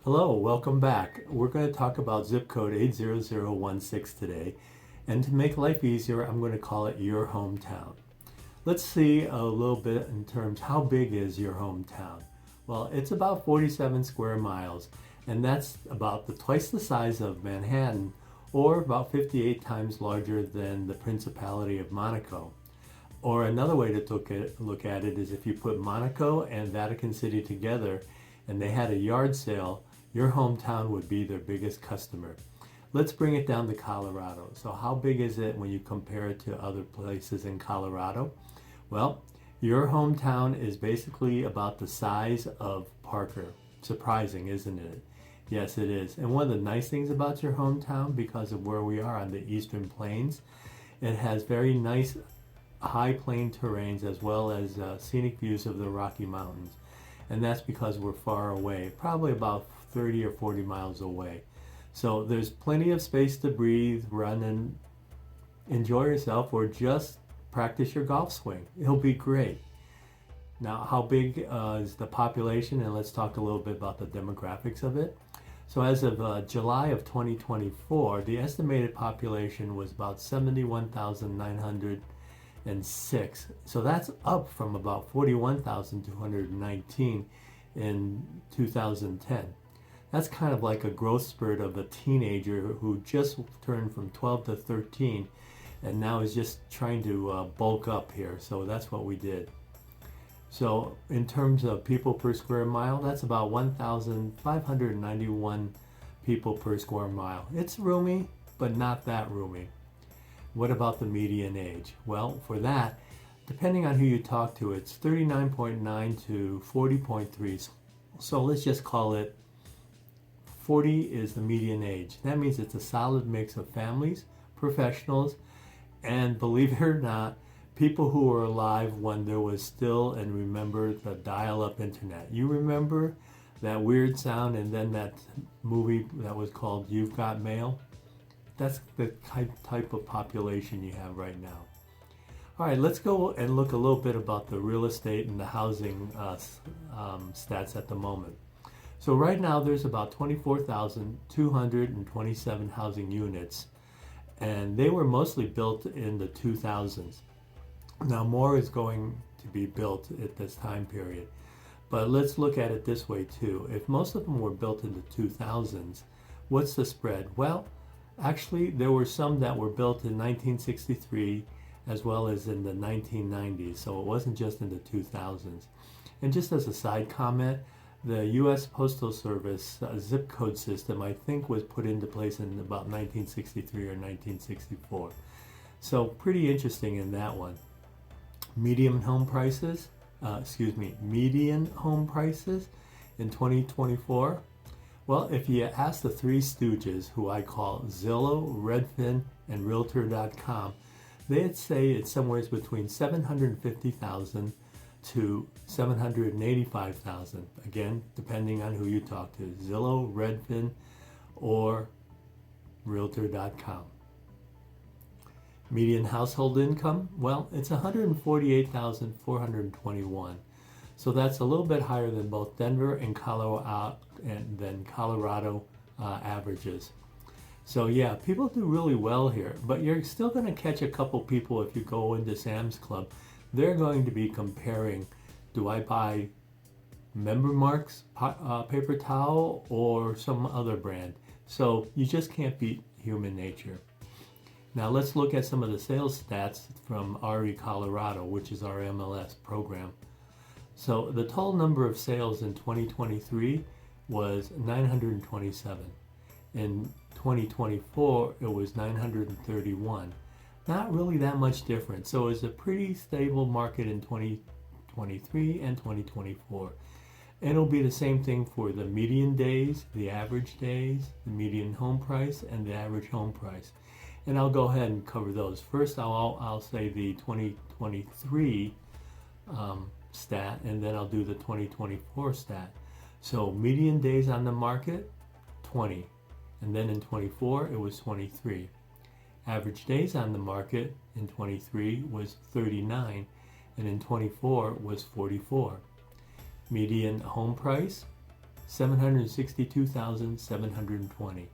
Hello, welcome back. We're going to talk about zip code 80016 today. And to make life easier, I'm going to call it your hometown. Let's see a little bit in terms how big is your hometown? Well, it's about 47 square miles, and that's about twice the size of Manhattan, or about 58 times larger than the Principality of Monaco. Or another way to look at it is if you put Monaco and Vatican City together and they had a yard sale, your hometown would be their biggest customer. Let's bring it down to Colorado. So how big is it when you compare it to other places in Colorado? Well, your hometown is basically about the size of Parker. Surprising, isn't it? Yes, it is. And one of the nice things about your hometown, because of where we are on the Eastern Plains, it has very nice high plain terrains as well as scenic views of the Rocky Mountains. And that's because we're far away, probably about 30 or 40 miles away. So there's plenty of space to breathe, run, and enjoy yourself, or just practice your golf swing. It'll be great. Now, how big is the population? And let's talk a little bit about the demographics of it. So as of July of 2024, the estimated population was about 71,906. So that's up from about 41,219 in 2010. That's kind of like a growth spurt of a teenager who just turned from 12 to 13 and now is just trying to bulk up here. So that's what we did. So in terms of people per square mile, that's about 1,591 people per square mile. It's roomy, but not that roomy. What about the median age? Well, for that, depending on who you talk to, it's 39.9 to 40.3. So let's just call it 40 is the median age. That means it's a solid mix of families, professionals, and believe it or not, people who were alive when there was still and remember the dial-up internet. You remember that weird sound and then that movie that was called You've Got Mail? That's the type of population you have right now. All right, let's go and look a little bit about the real estate and the housing stats at the moment. So right now there's about 24,227 housing units, and they were mostly built in the 2000s. Now more is going to be built at this time period. But let's look at it this way too. If most of them were built in the 2000s, what's the spread? Well, actually there were some that were built in 1963 as well as in the 1990s, so it wasn't just in the 2000s. And just as a side comment, the U.S. Postal Service zip code system, I think, was put into place in about 1963 or 1964. So pretty interesting in that one. Median home prices in 2024. Well, if you ask the three stooges, who I call Zillow, Redfin, and Realtor.com, they'd say it's somewhere between 750,000 to 785,000. Again, depending on who you talk to, Zillow, Redfin, or Realtor.com. Median household income, well, it's 148,421. So that's a little bit higher than both Denver and Colorado averages. So yeah, people do really well here, but you're still going to catch a couple people if you go into Sam's Club. They're going to be comparing, do I buy Member Mark's paper towel or some other brand? So you just can't beat human nature. Now let's look at some of the sales stats from RE Colorado, which is our MLS program. So the total number of sales in 2023 was 927. In 2024, it was 931. Not really that much different. So it's a pretty stable market in 2023 and 2024. And it'll be the same thing for the median days, the average days, the median home price, and the average home price. And I'll go ahead and cover those. First, I'll say the 2023 stat, and then I'll do the 2024 stat. So median days on the market, 20. And then in 24, it was 23. Average days on the market in 23 was 39, and in 24 was 44. Median home price $762,720.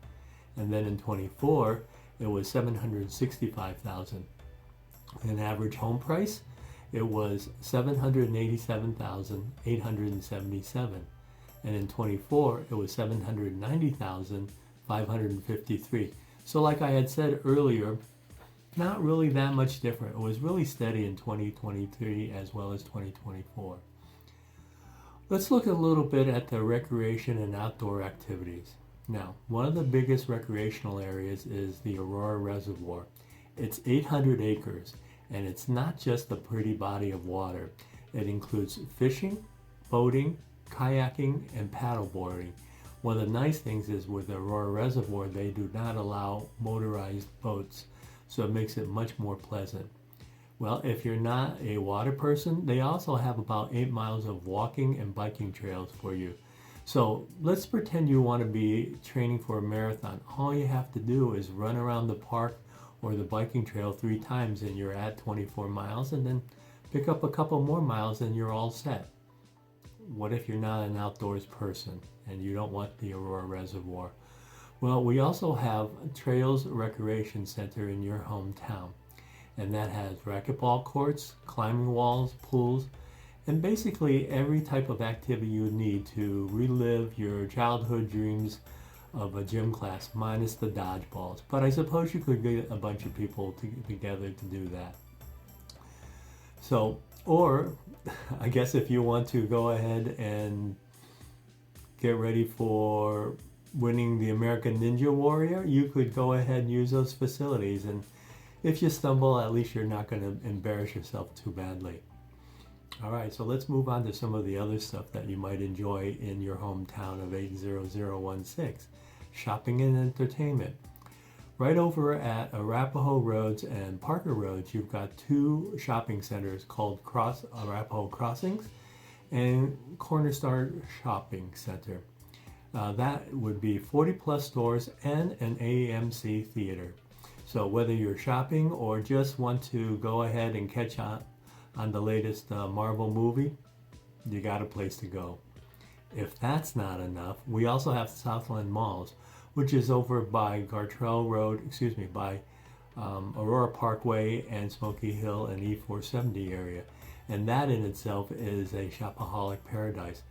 And then in 24, it was $765,000. An average home price, it was $787,877. And in 24, it was $790,553. So like I had said earlier, not really that much different. It was really steady in 2023 as well as 2024. Let's look a little bit at the recreation and outdoor activities. Now, one of the biggest recreational areas is the Aurora Reservoir. It's 800 acres, and it's not just a pretty body of water. It includes fishing, boating, kayaking, and paddleboarding. One of the nice things is with the Aurora Reservoir, they do not allow motorized boats, so it makes it much more pleasant. Well, if you're not a water person, they also have about 8 miles of walking and biking trails for you. So let's pretend you want to be training for a marathon. All you have to do is run around the park or the biking trail 3 times and you're at 24 miles, and then pick up a couple more miles and you're all set. What if you're not an outdoors person and you don't want the Aurora Reservoir? Well, we also have Trails Recreation Center in your hometown, and that has racquetball courts, climbing walls, pools, and basically every type of activity you need to relive your childhood dreams of a gym class, minus the dodgeballs. But I suppose you could get a bunch of people together to do that. So, or I guess if you want to go ahead and get ready for winning the American Ninja Warrior, you could go ahead and use those facilities. And if you stumble, at least you're not going to embarrass yourself too badly. All right, so let's move on to some of the other stuff that you might enjoy in your hometown of 80016. Shopping and entertainment. Right over at Arapahoe Roads and Parker Roads, you've got 2 shopping centers called Arapahoe Crossings and Cornerstar Shopping Center. That would be 40 plus stores and an AMC theater. So whether you're shopping or just want to go ahead and catch on the latest Marvel movie, you got a place to go. If that's not enough, we also have Southlands Malls, which is over by Gartrell Road, by Aurora Parkway and Smoky Hill and E470 area. And that in itself is a shopaholic paradise.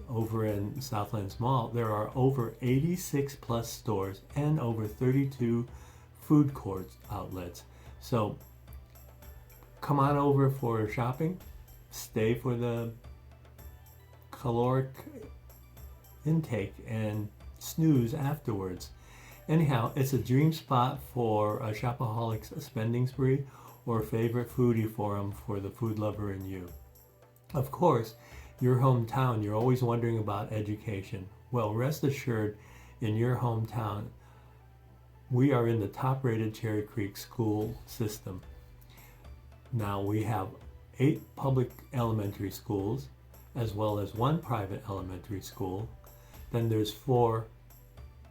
Over in Southlands Mall, there are over 86 plus stores and over 32 food court outlets. So come on over for shopping, stay for the caloric intake, and snooze afterwards. Anyhow, it's a dream spot for a shopaholic's spending spree or a favorite foodie forum for the food lover in you. Of course, your hometown, you're always wondering about education. Well, rest assured, in your hometown, we are in the top-rated Cherry Creek school system. Now, we have 8 public elementary schools, as well as 1 private elementary school. Then there's 4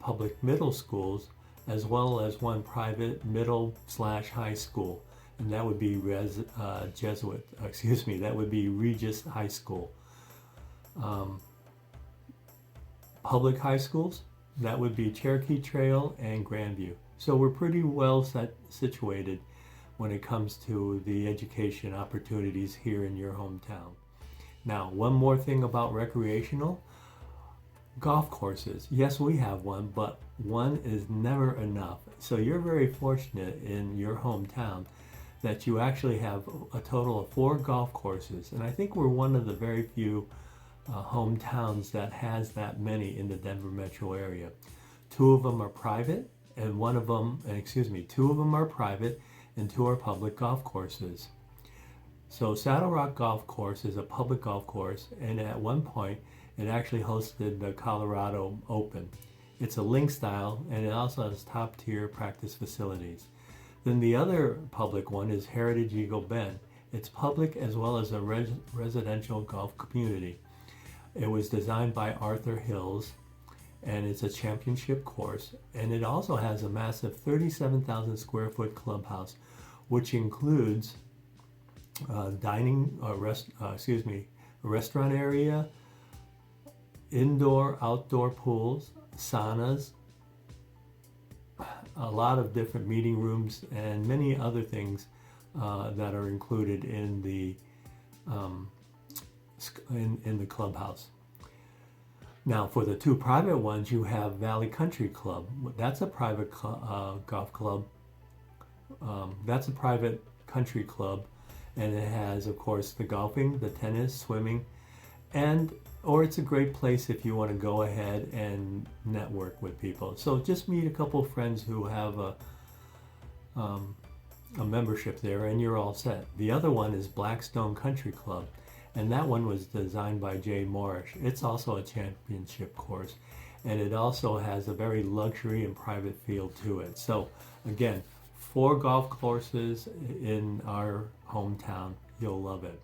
public middle schools, as well as 1 private middle/high school, and that would be that would be Regis High School. Public high schools, that would be Cherokee Trail and Grandview. So we're pretty well situated when it comes to the education opportunities here in your hometown. Now, one more thing about recreational. Golf courses. Yes, we have one, but one is never enough. So you're very fortunate in your hometown that you actually have a total of 4 golf courses. And I think we're one of the very few hometowns that has that many in the Denver metro area. 2 of them are private, and 2 of them are private and 2 are public golf courses. So Saddle Rock Golf Course is a public golf course, and at one point it actually hosted the Colorado Open. It's a link style, and it also has top tier practice facilities. Then the other public one is Heritage Eagle Bend. It's public as well as a residential golf community. It was designed by Arthur Hills, and it's a championship course, and it also has a massive 37,000 square foot clubhouse, which includes a restaurant area, indoor, outdoor pools, saunas, a lot of different meeting rooms, and many other things that are included in the in the clubhouse. Now, for the two private ones, you have Valley Country Club. That's a private golf club. That's a private country club, and it has, of course, the golfing, the tennis, swimming, or it's a great place if you want to go ahead and network with people. So just meet a couple of friends who have a membership there, and you're all set. The other one is Blackstone Country Club, and that one was designed by Jay Morrish. It's also a championship course, and it also has a very luxury and private feel to it. So again, 4 golf courses in our hometown. You'll love it.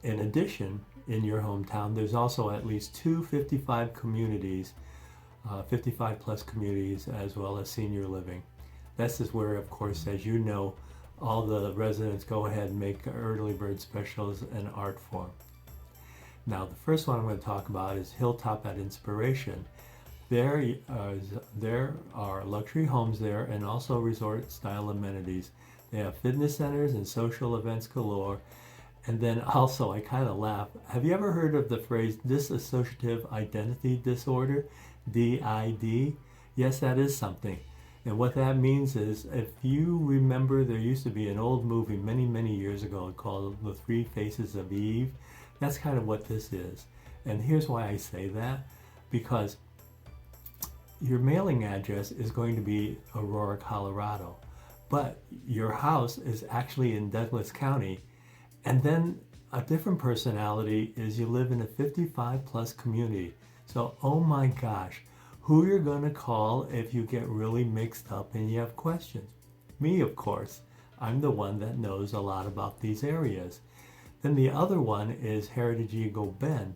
In addition, in your hometown, there's also at least 2 55 communities, 55 plus communities, as well as senior living. This is where, of course, as you know, all the residents go ahead and make early bird specials and art form. Now, the first one I'm going to talk about is Hilltop at Inspiration. There are luxury homes there and also resort-style amenities. They have fitness centers and social events galore. And then also, I kind of laugh. Have you ever heard of the phrase dissociative identity disorder, DID? Yes, that is something. And what that means is, if you remember, there used to be an old movie many, many years ago called The Three Faces of Eve. That's kind of what this is. And here's why I say that. Because your mailing address is going to be Aurora, Colorado. But your house is actually in Douglas County. And then a different personality is you live in a 55 plus community. So, oh my gosh, who you're going to call if you get really mixed up and you have questions? Me, of course. I'm the one that knows a lot about these areas. Then the other one is Heritage Eagle Bend.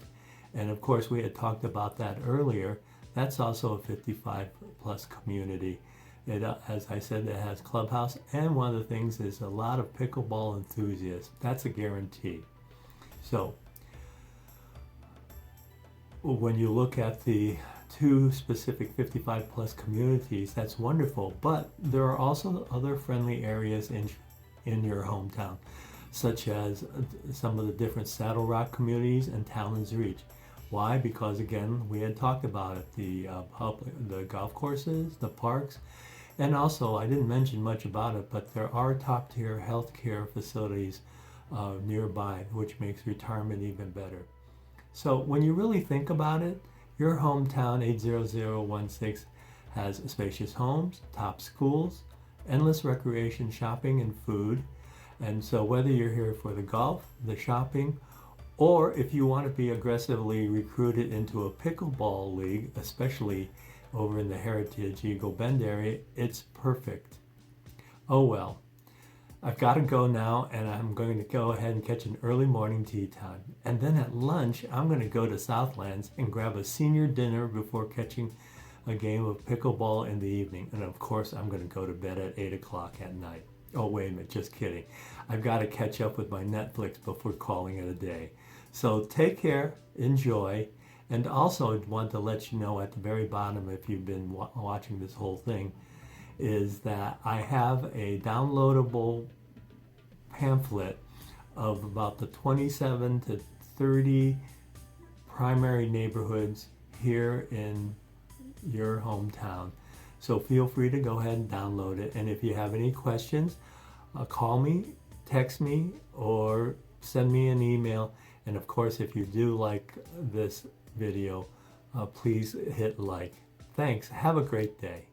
And of course, we had talked about that earlier. That's also a 55 plus community. It, as I said, it has clubhouse, and one of the things is a lot of pickleball enthusiasts. That's a guarantee. So when you look at the 2 specific 55 plus communities, that's wonderful, but there are also other friendly areas in your hometown, such as some of the different Saddle Rock communities and Talon's Reach. Why? Because again, we had talked about it, the golf courses, the parks, and also I didn't mention much about it, but there are top tier healthcare facilities nearby, which makes retirement even better. So when you really think about it, your hometown 80016 has spacious homes, top schools, endless recreation, shopping, and food. And so whether you're here for the golf, the shopping, or if you want to be aggressively recruited into a pickleball league, especially over in the Heritage Eagle Bend area, it's perfect. Oh well, I've got to go now, and I'm going to go ahead and catch an early morning tea time. And then at lunch, I'm going to go to Southlands and grab a senior dinner before catching a game of pickleball in the evening. And of course, I'm going to go to bed at 8 o'clock at night. Oh, wait a minute, just kidding. I've got to catch up with my Netflix before calling it a day. So take care, enjoy, and also want to let you know at the very bottom, if you've been watching this whole thing, is that I have a downloadable pamphlet of about the 27 to 30 primary neighborhoods here in your hometown. So feel free to go ahead and download it. And if you have any questions, call me, text me, or send me an email. And of course, if you do like this video, please hit like. Thanks. Have a great day.